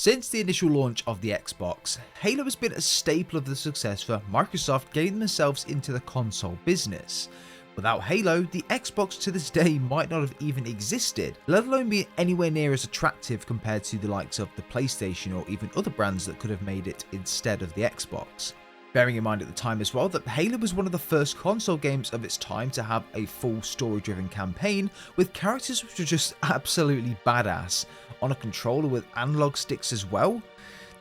Since the initial launch of the Xbox, Halo has been a staple of the success for Microsoft getting themselves into the console business. Without Halo, the Xbox to this day might not have even existed, let alone be anywhere near as attractive compared to the likes of the PlayStation or even other brands that could have made it instead of the Xbox. Bearing in mind at the time as well that Halo was one of the first console games of its time to have a full story-driven campaign with characters which were just absolutely badass, on a controller with analog sticks as well.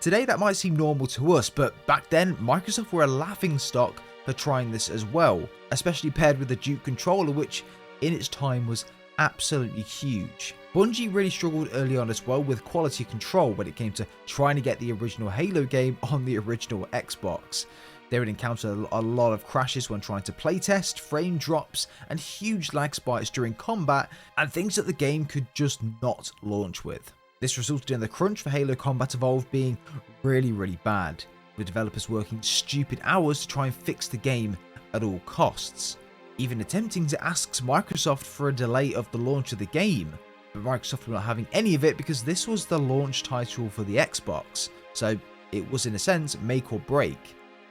Today that might seem normal to us, but back then Microsoft were a laughingstock for trying this as well, especially paired with the Duke controller, which in its time was absolutely huge. Bungie really struggled early on as well with quality control when it came to trying to get the original Halo game on the original Xbox. They would encounter a lot of crashes when trying to playtest, frame drops, and huge lag spikes during combat, and things that the game could just not launch with. This resulted in the crunch for Halo Combat Evolved being really bad, with developers working stupid hours to try and fix the game at all costs, even attempting to ask Microsoft for a delay of the launch of the game, but Microsoft were not having any of it because this was the launch title for the Xbox, so it was in a sense make or break.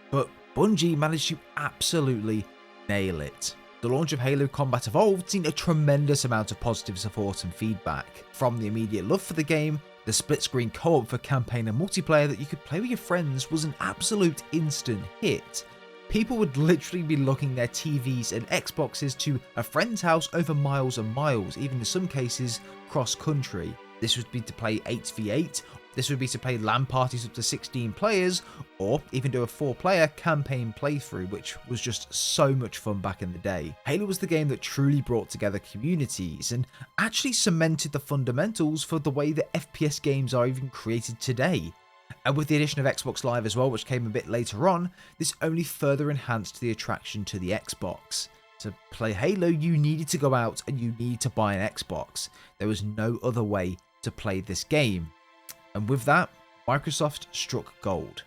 But Bungie managed to absolutely nail it. The launch of Halo Combat Evolved seen a tremendous amount of positive support and feedback, from the immediate love for the game. The split-screen co-op for campaign and multiplayer that you could play with your friends was an absolute instant hit. People would literally be lugging their TVs and Xboxes to a friend's house over miles and miles, even in some cases cross-country. This would be to play 8v8, this would be to play LAN parties up to 16 players, or even do a 4-player campaign playthrough, which was just so much fun back in the day. Halo was the game that truly brought together communities and actually cemented the fundamentals for the way that FPS games are even created today. And with the addition of Xbox Live as well, which came a bit later on, this only further enhanced the attraction to the Xbox. To play Halo, you needed to go out and you needed to buy an Xbox. There was no other way to play this game. And with that, Microsoft struck gold.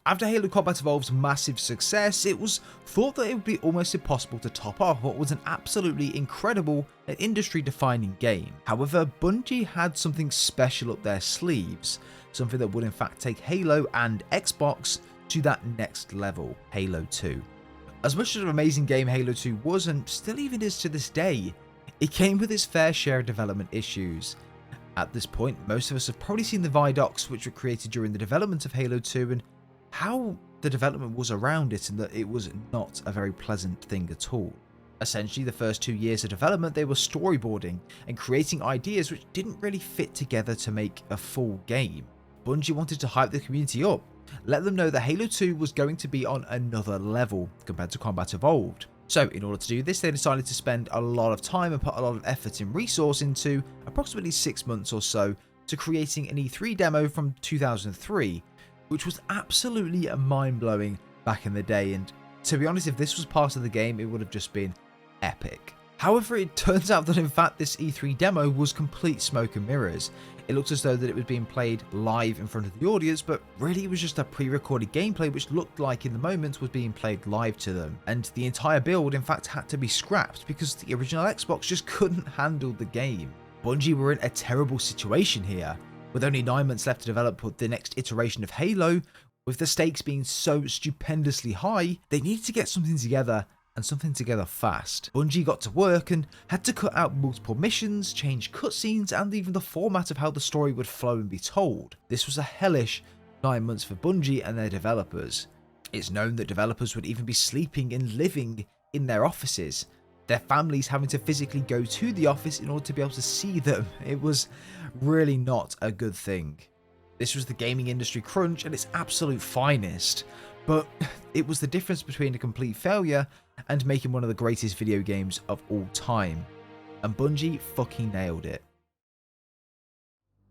After Halo Combat Evolved's massive success, it was thought that it would be almost impossible to top off what was an absolutely incredible and industry-defining game. However, Bungie had something special up their sleeves, something that would in fact take Halo and Xbox to that next level, Halo 2. As much as an amazing game Halo 2 was, and still even is to this day, it came with its fair share of development issues. At this point, most of us have probably seen the Vidocs which were created during the development of Halo 2 and how the development was around it, and that it was not a very pleasant thing at all. Essentially, the first 2 years of development they were storyboarding and creating ideas which didn't really fit together to make a full game. Bungie wanted to hype the community up, let them know that Halo 2 was going to be on another level compared to Combat Evolved. So in order to do this, they decided to spend a lot of time and put a lot of effort and resource into approximately 6 months or so to creating an E3 demo from 2003, which was absolutely mind-blowing back in the day, and to be honest, if this was part of the game, it would have just been epic. However, it turns out that in fact this E3 demo was complete smoke and mirrors. It looked as though that it was being played live in front of the audience, but really it was just a pre-recorded gameplay which looked like in the moment was being played live to them. And the entire build in fact had to be scrapped because the original Xbox just couldn't handle the game. Bungie were in a terrible situation here. With only 9 months left to develop the next iteration of Halo, with the stakes being so stupendously high, they needed to get something together, and something together fast. Bungie got to work and had to cut out multiple missions, change cutscenes, and even the format of how the story would flow and be told. This was a hellish 9 months for Bungie and their developers. It's known that developers would even be sleeping and living in their offices, their families having to physically go to the office in order to be able to see them. It was really not a good thing. This was the gaming industry crunch at its absolute finest, but it was the difference between a complete failure and making one of the greatest video games of all time. And Bungie fucking nailed it.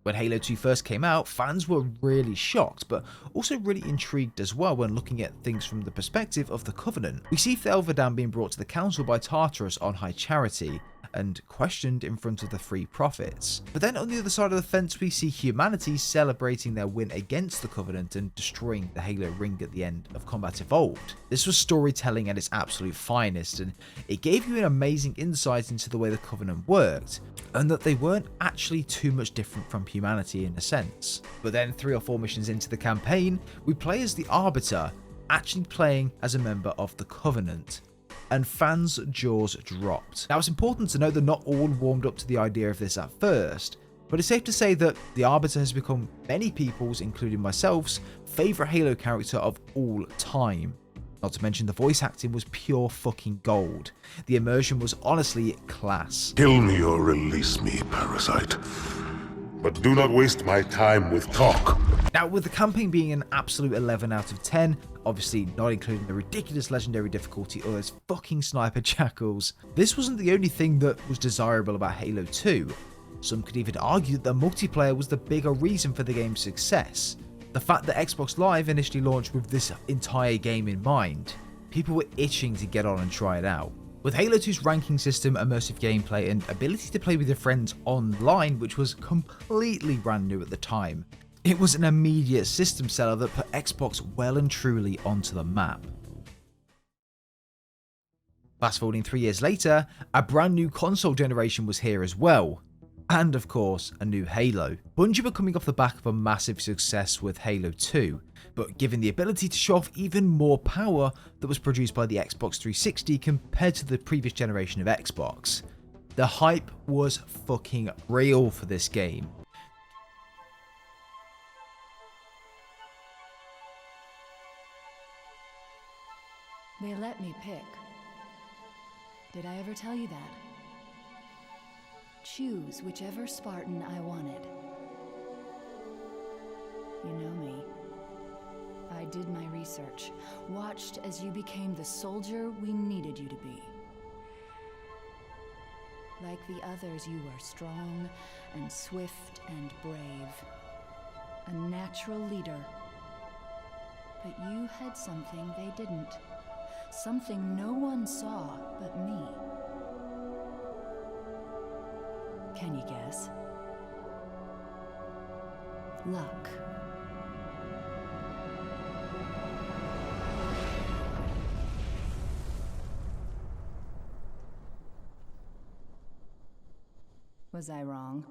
When Halo 2 first came out, fans were really shocked, but also really intrigued as well when looking at things from the perspective of the Covenant. We see Thel'Vardin being brought to the Council by Tartarus on High Charity, and questioned in front of the Free Prophets. But then on the other side of the fence, we see humanity celebrating their win against the Covenant and destroying the Halo ring at the end of Combat Evolved. This was storytelling at its absolute finest, and it gave you an amazing insight into the way the Covenant worked, and that they weren't actually too much different from humanity in a sense. But then 3 or 4 missions into the campaign, we play as the Arbiter, actually playing as a member of the Covenant, and fans' jaws dropped. Now it's important to note that not all warmed up to the idea of this at first, but it's safe to say that the Arbiter has become many people's, including myself's, favourite Halo character of all time. Not to mention the voice acting was pure fucking gold. The immersion was honestly class. Kill me or release me, parasite. But do not waste my time with talk. Now, with the campaign being an absolute 11 out of 10, obviously not including the ridiculous legendary difficulty or those fucking sniper jackals, this wasn't the only thing that was desirable about Halo 2. Some could even argue that the multiplayer was the bigger reason for the game's success. The fact that Xbox Live initially launched with this entire game in mind, people were itching to get on and try it out. With Halo 2's ranking system, immersive gameplay, and ability to play with your friends online, which was completely brand new at the time, it was an immediate system seller that put Xbox well and truly onto the map. Fast forwarding 3 years later, a brand new console generation was here as well. And of course, a new Halo. Bungie were coming off the back of a massive success with Halo 2, but given the ability to show off even more power that was produced by the Xbox 360 compared to the previous generation of Xbox. The hype was fucking real for this game. They let me pick. Did I ever tell you that? Choose whichever Spartan I wanted. You know me. I did my research, watched as you became the soldier we needed you to be. Like the others, you were strong and swift and brave. A natural leader. But you had something they didn't. Something no one saw but me. Can you guess? Luck. Was I wrong?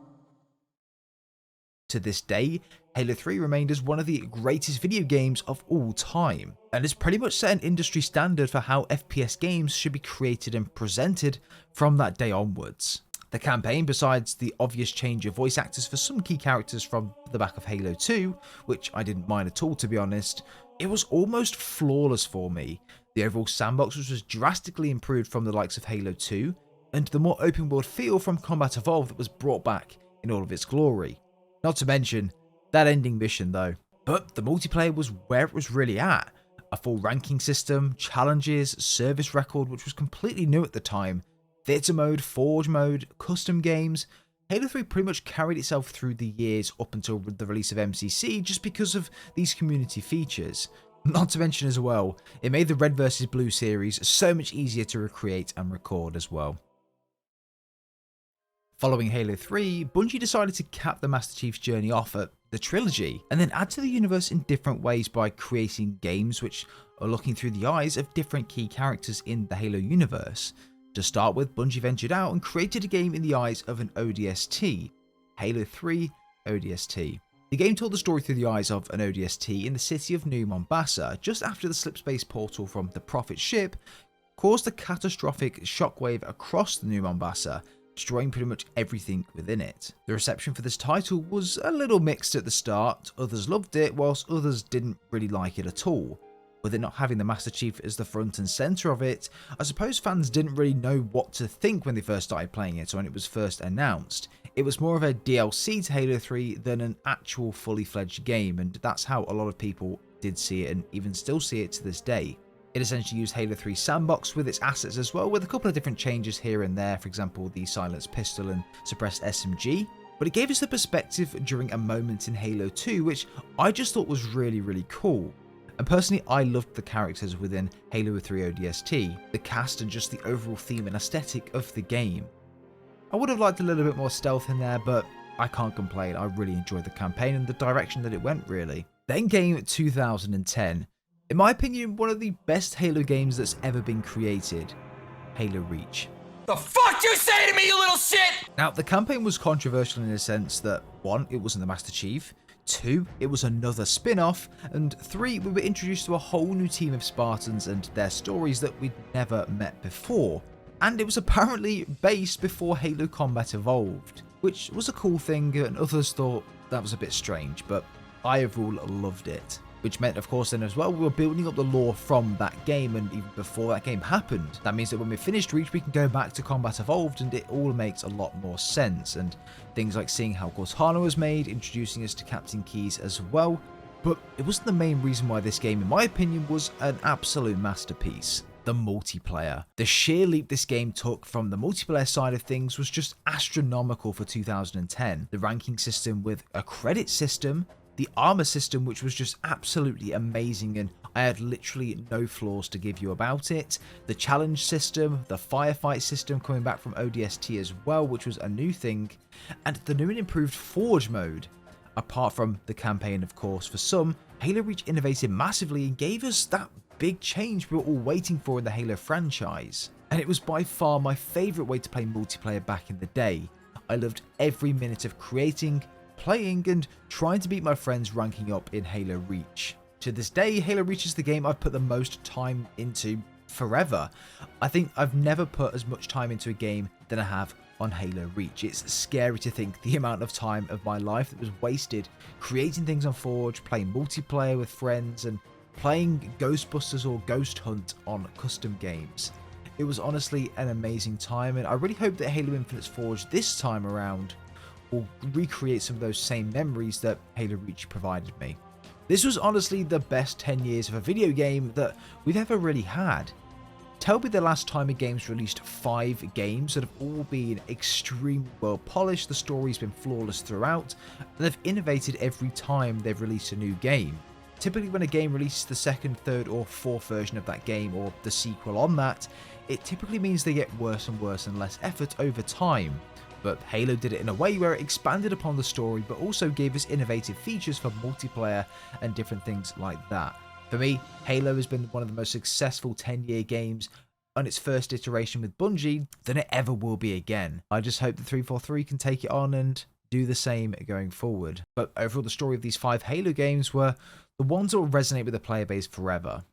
To this day, Halo 3 remained as one of the greatest video games of all time, and has pretty much set an industry standard for how FPS games should be created and presented from that day onwards. The campaign, besides the obvious change of voice actors for some key characters from the back of Halo 2, which I didn't mind at all to be honest, it was almost flawless for me. The overall sandbox was drastically improved from the likes of Halo 2, and the more open world feel from Combat Evolved that was brought back in all of its glory. Not to mention that ending mission though. But the multiplayer was where it was really at. A full ranking system, challenges, service record which was completely new at the time, theatre mode, forge mode, custom games. Halo 3 pretty much carried itself through the years up until the release of MCC just because of these community features. Not to mention as well, it made the Red vs Blue series so much easier to recreate and record as well. Following Halo 3, Bungie decided to cap the Master Chief's journey off at the trilogy, and then add to the universe in different ways by creating games which are looking through the eyes of different key characters in the Halo universe. To start with, Bungie ventured out and created a game in the eyes of an ODST, Halo 3 ODST. The game told the story through the eyes of an ODST in the city of New Mombasa, just after the slipspace portal from the Prophet ship caused a catastrophic shockwave across the New Mombasa, destroying pretty much everything within it. The reception for this title was a little mixed at the start, others loved it whilst others didn't really like it at all. With it not having the Master Chief as the front and centre of it, I suppose fans didn't really know what to think when they first started playing it or when it was first announced. It was more of a DLC to Halo 3 than an actual fully fledged game, and that's how a lot of people did see it and even still see it to this day. It essentially used Halo 3 sandbox with its assets as well, with a couple of different changes here and there, for example the silenced pistol and suppressed SMG, but it gave us the perspective during a moment in Halo 2 which I just thought was really cool. And personally, I loved the characters within Halo 3 ODST, the cast and just the overall theme and aesthetic of the game. I would have liked a little bit more stealth in there, but I can't complain. I really enjoyed the campaign and the direction that it went, really. Then came 2010. In my opinion, one of the best Halo games that's ever been created, Halo Reach. The fuck you say to me, you little shit! Now, the campaign was controversial in the sense that 1, it wasn't the Master Chief, 2, it was another spin-off, and 3, we were introduced to a whole new team of Spartans and their stories that we'd never met before. And it was apparently based before Halo Combat Evolved, which was a cool thing, and others thought that was a bit strange, but I overall loved it. Which meant, of course, then as well, we were building up the lore from that game, and even before that game happened. That means that when we finished Reach, we can go back to Combat Evolved, and it all makes a lot more sense. And things like seeing how Cortana was made, introducing us to Captain Keyes as well. But it wasn't the main reason why this game, in my opinion, was an absolute masterpiece. The multiplayer. The sheer leap this game took from the multiplayer side of things was just astronomical for 2010. The ranking system with a credit system, the armor system, which was just absolutely amazing, and I had literally no flaws to give you about it. The challenge system, the firefight system coming back from ODST as well, which was a new thing, and the new and improved Forge mode. Apart from the campaign, of course, for some, Halo Reach innovated massively and gave us that big change we were all waiting for in the Halo franchise. And it was by far my favourite way to play multiplayer back in the day. I loved every minute of creating, playing, and trying to beat my friends ranking up in Halo Reach. To this day, Halo Reach is the game I've put the most time into forever. I think I've never put as much time into a game than I have on Halo Reach. It's scary to think the amount of time of my life that was wasted creating things on Forge, playing multiplayer with friends, and playing Ghostbusters or Ghost Hunt on custom games. It was honestly an amazing time, and I really hope that Halo Infinite's Forge this time around will recreate some of those same memories that Halo Reach provided me. This was honestly the best 10 years of a video game that we've ever really had. Tell me the last time a game's released 5 games that have all been extremely well polished, the story's been flawless throughout, and they've innovated every time they've released a new game. Typically when a game releases the second, third or fourth version of that game, or the sequel on that, it typically means they get worse and worse and less effort over time. But Halo did it in a way where it expanded upon the story but also gave us innovative features for multiplayer and different things like that. For me, Halo has been one of the most successful 10-year games on its first iteration with Bungie than it ever will be again. I just hope that 343 can take it on and do the same going forward. But overall, the story of these 5 Halo games were the ones that will resonate with the player base forever.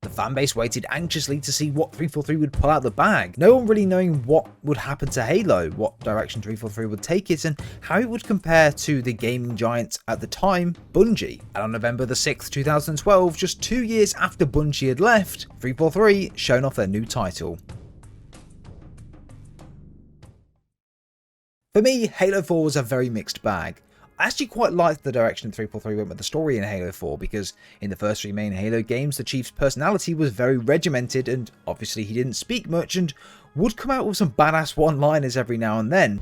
The fanbase waited anxiously to see what 343 would pull out the bag, no one really knowing what would happen to Halo, what direction 343 would take it, and how it would compare to the gaming giant at the time, Bungie. And on November the 6th, 2012, just 2 years after Bungie had left, 343 shown off their new title. For me, Halo 4 was a very mixed bag. I actually quite liked the direction 343 went with the story in Halo 4, because in the first 3 main Halo games, the Chief's personality was very regimented, and obviously he didn't speak much and would come out with some badass one-liners every now and then.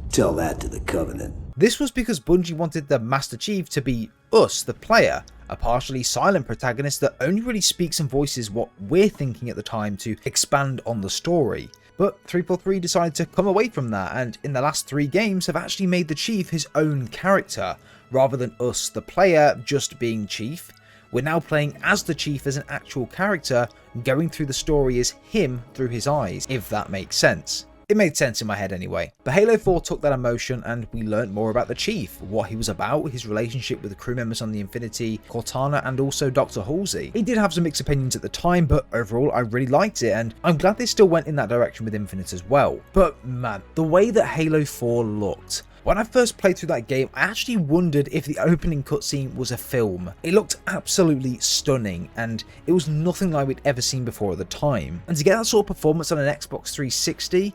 Tell that to the Covenant. This was because Bungie wanted the Master Chief to be us, the player, a partially silent protagonist that only really speaks and voices what we're thinking at the time to expand on the story. But 343 decided to come away from that, and in the last 3 games have actually made the Chief his own character, rather than us, the player, just being Chief. We're now playing as the Chief as an actual character, going through the story as him through his eyes, if that makes sense. It made sense in my head anyway. But Halo 4 took that emotion and we learnt more about the Chief, what he was about, his relationship with the crew members on the Infinity, Cortana and also Dr. Halsey. He did have some mixed opinions at the time, but overall I really liked it, and I'm glad they still went in that direction with Infinite as well. But man, the way that Halo 4 looked. When I first played through that game, I actually wondered if the opening cutscene was a film. It looked absolutely stunning, and it was nothing like we'd ever seen before at the time. And to get that sort of performance on an Xbox 360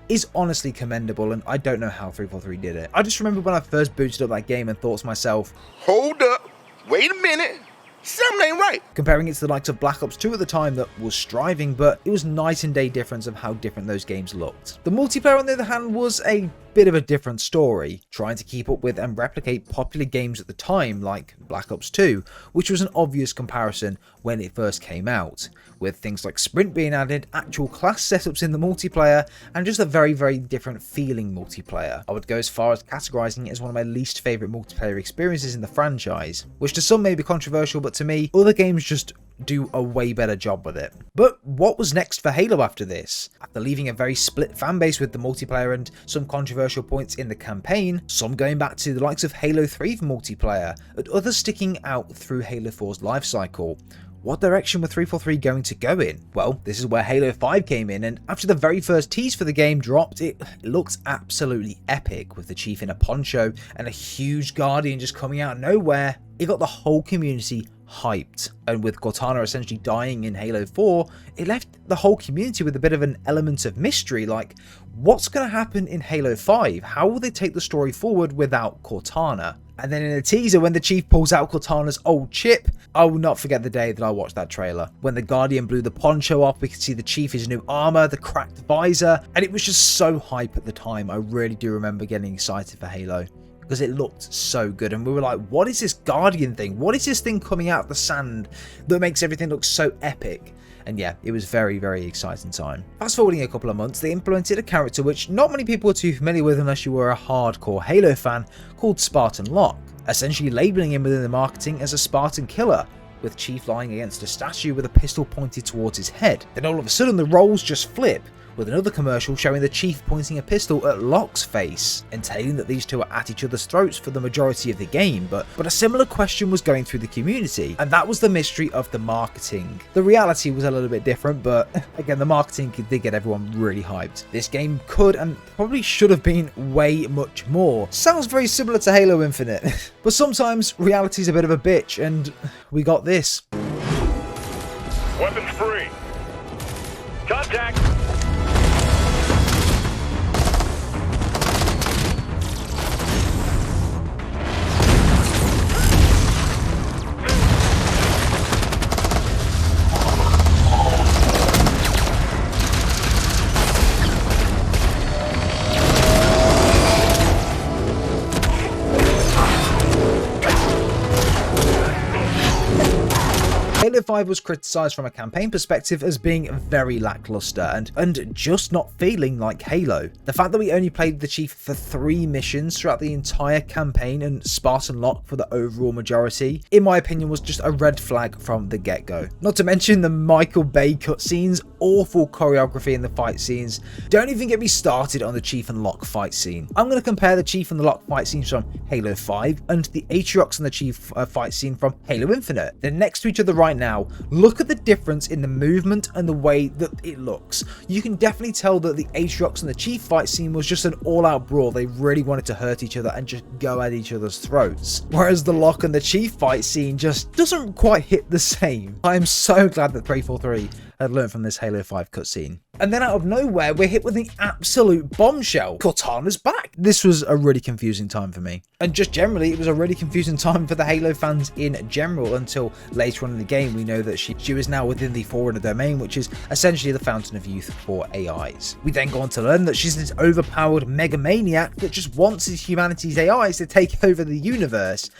is honestly commendable, and I don't know how 343 did it. I just remember when I first booted up that game and thought to myself, hold up, wait a minute. Something ain't right. Comparing it to the likes of Black Ops 2 at the time that was striving, but it was night and day difference of how different those games looked. The multiplayer on the other hand was a bit of a different story, trying to keep up with and replicate popular games at the time like Black Ops 2, which was an obvious comparison when it first came out, with things like sprint being added, actual class setups in the multiplayer, and just a very, very different feeling multiplayer. I would go as far as categorizing it as one of my least favourite multiplayer experiences in the franchise, which to some may be controversial, but to me, other games just do a way better job with it. But what was next for Halo after this? After leaving a very split fanbase with the multiplayer and some controversial points in the campaign, some going back to the likes of Halo 3 for multiplayer, and others sticking out through Halo 4's lifecycle, what direction were 343 going to go in? Well, this is where Halo 5 came in, and after the very first tease for the game dropped, it looked absolutely epic, with the Chief in a poncho and a huge Guardian just coming out of nowhere. It got the whole community hyped, and with Cortana essentially dying in Halo 4, it left the whole community with a bit of an element of mystery, like what's going to happen in Halo 5? How will they take the story forward without Cortana? And then in a teaser, when the Chief pulls out Cortana's old chip, I will not forget the day that I watched that trailer. When the Guardian blew the poncho off, we could see the Chief, his new armor, the cracked visor, and it was just so hype at the time. I really do remember getting excited for Halo, because it looked so good, and we were like, what is this Guardian thing? What is this thing coming out of the sand that makes everything look so epic? And yeah, it was very, very exciting time. Fast forwarding a couple of months, they implemented a character which not many people are too familiar with unless you were a hardcore Halo fan, called Spartan Locke, essentially labeling him within the marketing as a Spartan killer, with Chief lying against a statue with a pistol pointed towards his head. Then all of a sudden the roles just flip, with another commercial showing the Chief pointing a pistol at Locke's face, entailing that these two are at each other's throats for the majority of the game, but a similar question was going through the community, and that was the mystery of the marketing. The reality was a little bit different, but again, the marketing did get everyone really hyped. This game could and probably should have been way much more. Sounds very similar to Halo Infinite, but sometimes reality's a bit of a bitch, and we got this. Weapons free. Contact. Halo 5 was criticised from a campaign perspective as being very lackluster and just not feeling like Halo. The fact that we only played the Chief for 3 missions throughout the entire campaign and Spartan Locke for the overall majority, in my opinion, was just a red flag from the get-go. Not to mention the Michael Bay cutscenes, awful choreography in the fight scenes. Don't even get me started on the Chief and Locke fight scene. I'm going to compare the Chief and the Locke fight scenes from Halo 5 and the Atriox and the Chief fight scene from Halo Infinite. They're next to each other right now. Look at the difference in the movement and the way that it looks. You can definitely tell that the Atriox and the Chief fight scene was just an all-out brawl. They really wanted to hurt each other and just go at each other's throats. Whereas the Locke and the Chief fight scene just doesn't quite hit the same. I am so glad that 343 had learned from this Halo 5 cutscene. And then out of nowhere, we're hit with an absolute bombshell. Cortana's back. This was a really confusing time for me. And just generally, it was a really confusing time for the Halo fans in general, until later on in the game, we know that she was now within the Forerunner domain, which is essentially the fountain of youth for AIs. We then go on to learn that she's this overpowered megamaniac that just wants humanity's AIs to take over the universe.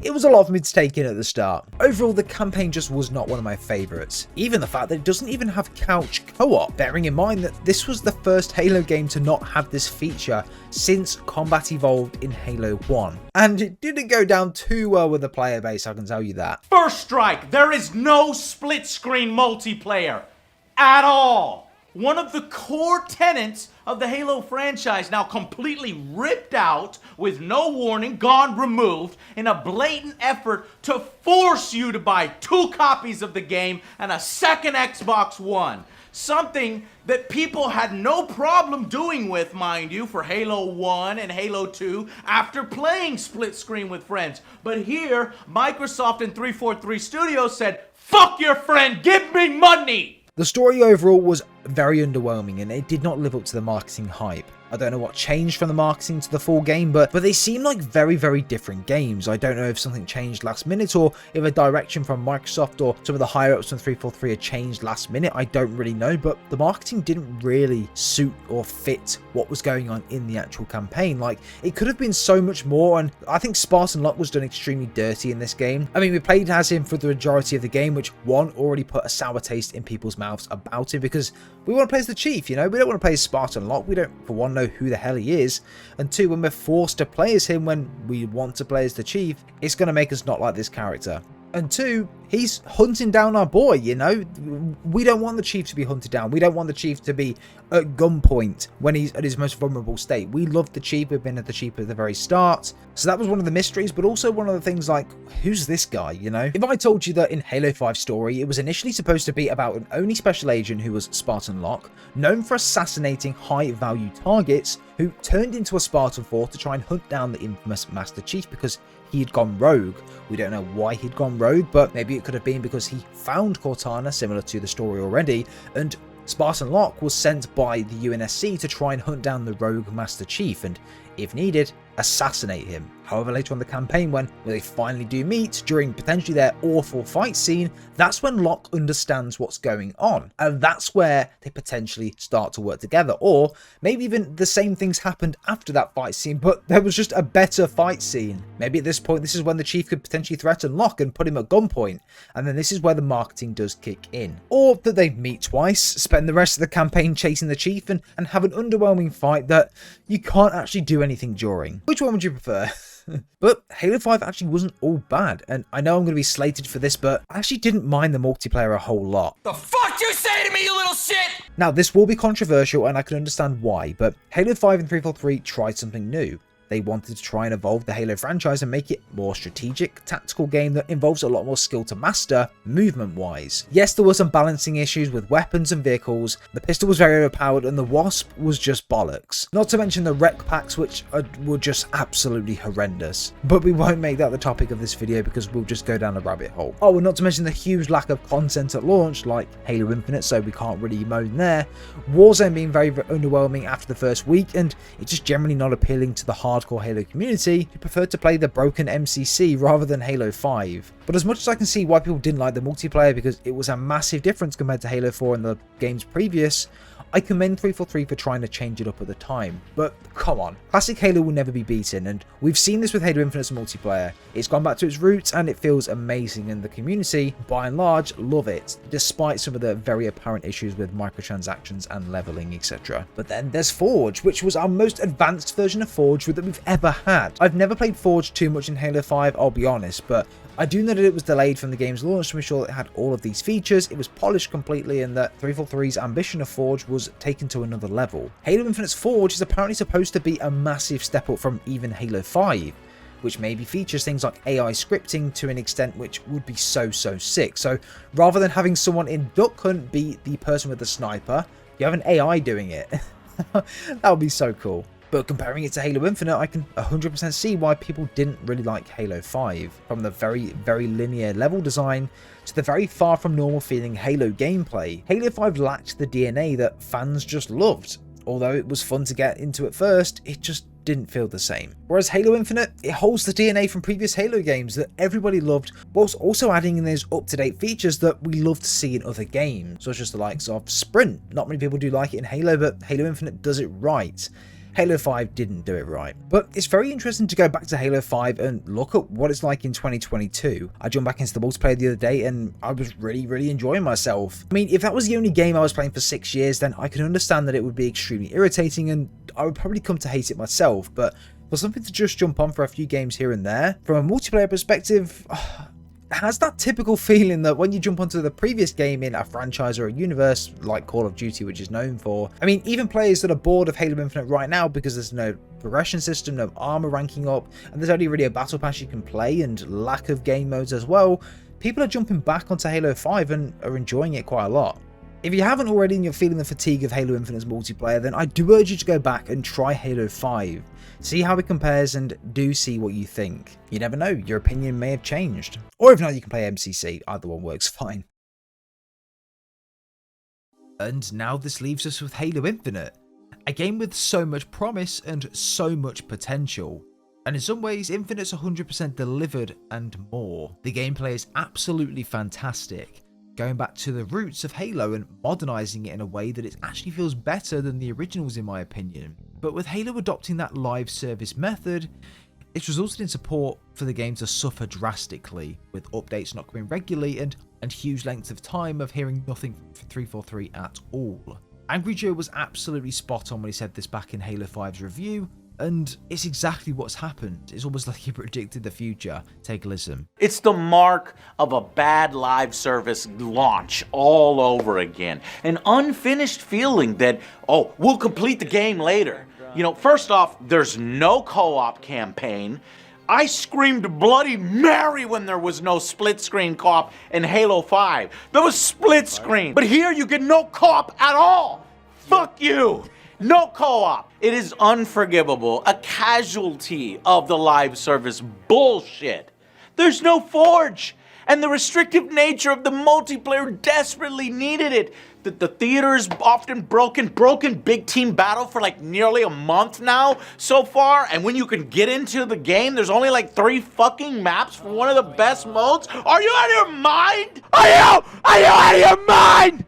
It was a lot for me to take in at the start. Overall, the campaign just was not one of my favourites. Even the fact that it doesn't even have couch co-op, bearing in mind that this was the first Halo game to not have this feature since Combat Evolved in Halo 1. And it didn't go down too well with the player base, I can tell you that. First strike, there is no split screen multiplayer at all. One of the core tenets of the Halo franchise now completely ripped out with no warning, gone, removed, in a blatant effort to force you to buy 2 copies of the game and a second Xbox One. Something that people had no problem doing with, mind you, for Halo 1 and Halo 2 after playing split screen with friends. But here, Microsoft and 343 Studios said, "Fuck your friend, give me money!" The story overall was very underwhelming and it did not live up to the marketing hype. I don't know what changed from the marketing to the full game, but they seem like very, very different games. I don't know if something changed last minute or if a direction from Microsoft or some of the higher ups from 343 had changed last minute. I don't really know, but the marketing didn't really suit or fit what was going on in the actual campaign. Like, it could have been so much more, and I think Spartan Locke was done extremely dirty in this game. I mean, we played as him for the majority of the game, which one, already put a sour taste in people's mouths about him, because we want to play as the Chief, you know? We don't want to play as Spartan Locke. We don't, for one, know who the hell he is, and two, when we're forced to play as him when we want to play as the Chief, it's going to make us not like this character. And two, he's hunting down our boy, you know? We don't want the Chief to be hunted down. We don't want the Chief to be at gunpoint when he's at his most vulnerable state. We love the Chief. We've been at the Chief at the very start. So that was one of the mysteries, but also one of the things like, who's this guy, you know? If I told you that in Halo 5 story, it was initially supposed to be about an only special agent who was Spartan Locke, known for assassinating high-value targets, who turned into a Spartan force to try and hunt down the infamous Master Chief because he had gone rogue. We don't know why he'd gone rogue, but maybe it could have been because he found Cortana, similar to the story already, and Spartan Locke was sent by the UNSC to try and hunt down the rogue Master Chief and, if needed, assassinate him. However, later on in the campaign, when they finally do meet, during potentially their awful fight scene, that's when Locke understands what's going on. And that's where they potentially start to work together. Or maybe even the same things happened after that fight scene, but there was just a better fight scene. Maybe at this point, this is when the Chief could potentially threaten Locke and put him at gunpoint. And then this is where the marketing does kick in. Or that they meet twice, spend the rest of the campaign chasing the Chief, and have an underwhelming fight that you can't actually do anything during. Which one would you prefer? But Halo 5 actually wasn't all bad, and I know I'm going to be slated for this, but I actually didn't mind the multiplayer a whole lot. The fuck you say to me, you little shit? Now, this will be controversial, and I can understand why, but Halo 5 and 343 tried something new. They wanted to try and evolve the Halo franchise and make it more strategic, tactical game that involves a lot more skill to master, movement-wise. Yes, there were some balancing issues with weapons and vehicles, the pistol was very overpowered, and the Wasp was just bollocks. Not to mention the rec packs, which were just absolutely horrendous. But we won't make that the topic of this video because we'll just go down a rabbit hole. Oh, and not to mention the huge lack of content at launch, like Halo Infinite, so we can't really moan there. Warzone being very, very underwhelming after the first week, and it's just generally not appealing to the hardcore Halo community who preferred to play the broken MCC rather than Halo 5. But as much as I can see why people didn't like the multiplayer because it was a massive difference compared to Halo 4 and the games previous, I commend 343 for trying to change it up at the time. But come on, classic Halo will never be beaten, and we've seen this with Halo Infinite's multiplayer. It's gone back to its roots and it feels amazing, and the community, by and large, love it, despite some of the very apparent issues with microtransactions and leveling, etc. But then there's Forge, which was our most advanced version of Forge that we've ever had. I've never played Forge too much in Halo 5, I'll be honest, but I do know that it was delayed from the game's launch to ensure it had all of these features, it was polished completely, and that 343's ambition of Forge was taken to another level. Halo Infinite's Forge is apparently supposed to be a massive step up from even Halo 5, which maybe features things like AI scripting to an extent which would be so sick. So rather than having someone in Duck Hunt be the person with the sniper, you have an AI doing it. That would be so cool. But comparing it to Halo Infinite, I can 100% see why people didn't really like Halo 5. From the very linear level design to the very far from normal feeling Halo gameplay, Halo 5 lacked the DNA that fans just loved. Although it was fun to get into at first, it just didn't feel the same. Whereas Halo Infinite, it holds the DNA from previous Halo games that everybody loved, whilst also adding in those up-to-date features that we love to see in other games, such as the likes of Sprint. Not many people do like it in Halo, but Halo Infinite does it right. Halo 5 didn't do it right. But it's very interesting to go back to Halo 5 and look at what it's like in 2022. I jumped back into the multiplayer the other day and I was really enjoying myself. I mean, if that was the only game I was playing for 6 years, then I can understand that it would be extremely irritating and I would probably come to hate it myself. But for something to just jump on for a few games here and there, from a multiplayer perspective, has that typical feeling that when you jump onto the previous game in a franchise or a universe like Call of Duty, which is known for, I mean, even players that are bored of Halo Infinite right now because there's no progression system, no armor ranking up, and there's only really a battle pass you can play and lack of game modes as well, people are jumping back onto Halo 5 and are enjoying it quite a lot. If you haven't already and you're feeling the fatigue of Halo Infinite's multiplayer, then I do urge you to go back and try Halo 5. See how it compares and do see what you think. You never know, your opinion may have changed. Or if not, you can play MCC, either one works fine. And now this leaves us with Halo Infinite. A game with so much promise and so much potential. And in some ways, Infinite's 100% delivered and more. The gameplay is absolutely fantastic, going back to the roots of Halo and modernizing it in a way that it actually feels better than the originals in my opinion. But with Halo adopting that live service method, it's resulted in support for the game to suffer drastically, with updates not coming regularly and huge lengths of time of hearing nothing from 343 at all. Angry Joe was absolutely spot on when he said this back in Halo 5's review, and it's exactly what's happened. It's almost like he predicted the future. Take a listen. It's the mark of a bad live service launch all over again. An unfinished feeling that, oh, we'll complete the game later. You know, first off, there's no co-op campaign. I screamed Bloody Mary when there was no split screen co-op in Halo 5. There was split screen. But here you get no co-op at all. Fuck you. No co-op. It is unforgivable. A casualty of the live service bullshit. There's no Forge. And the restrictive nature of the multiplayer desperately needed it. The theater's often broken big team battle for like nearly a month now so far. And when you can get into the game, there's only like 3 fucking maps for one of the best modes. Are you out of your mind? Are you out of your mind?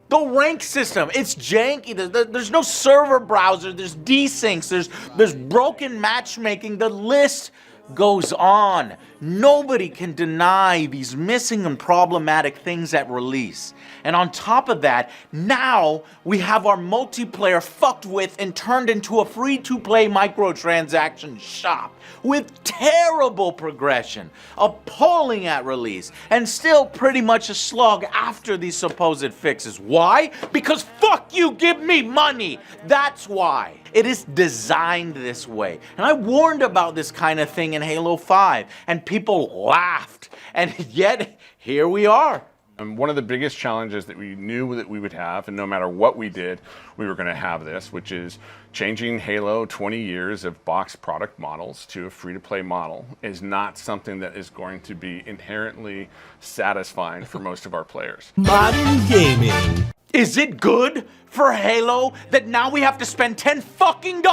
The rank system, it's janky. There's no server browser. There's desyncs. There's broken matchmaking. The list goes on. Nobody can deny these missing and problematic things at release. And on top of that, now we have our multiplayer fucked with and turned into a free-to-play microtransaction shop with terrible progression, appalling at release, and still pretty much a slog after these supposed fixes. Why? Because fuck you, give me money. That's why. It is designed this way. And I warned about this kind of thing in Halo 5, and people laughed. And yet, here we are. And one of the biggest challenges that we knew that we would have, and no matter what we did, we were going to have this, which is changing Halo 20 years of box product models to a free-to-play model is not something that is going to be inherently satisfying for most of our players. Modern gaming. Is it good for Halo that now we have to spend $10 fucking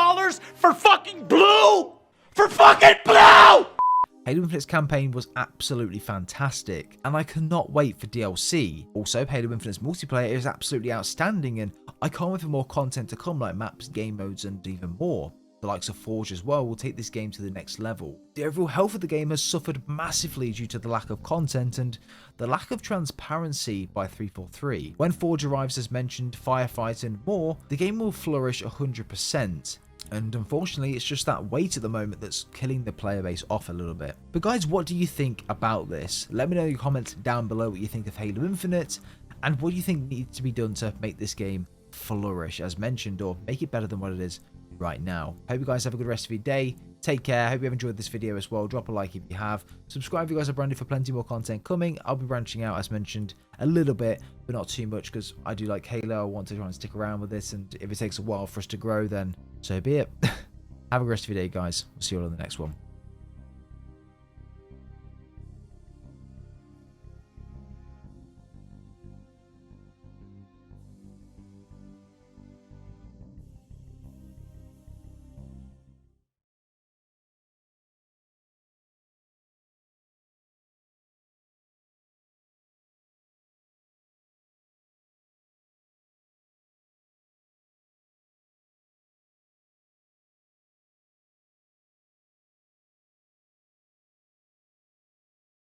for fucking blue? For fucking blue! Halo Infinite's campaign was absolutely fantastic, and I cannot wait for DLC. Also, Halo Infinite's multiplayer is absolutely outstanding, and I can't wait for more content to come like maps, game modes, and even more. The likes of Forge as well will take this game to the next level. The overall health of the game has suffered massively due to the lack of content and the lack of transparency by 343. When Forge arrives as mentioned, Firefight and more, the game will flourish 100%. And unfortunately, it's just that weight at the moment that's killing the player base off a little bit. But guys, what do you think about this? Let me know in your comments down below what you think of Halo Infinite, and what do you think needs to be done to make this game flourish as mentioned, or make it better than what it is right now. Hope you guys have a good rest of your day. Take care. Hope you have enjoyed this video as well. Drop a like if you have. Subscribe if you guys are brand new for plenty more content coming. I'll be branching out as mentioned a little bit, but not too much, because I do like Halo. I want to try and stick around with this, and if it takes a while for us to grow, then so be it. Have a good rest of your day, guys. We'll see you all in the next one.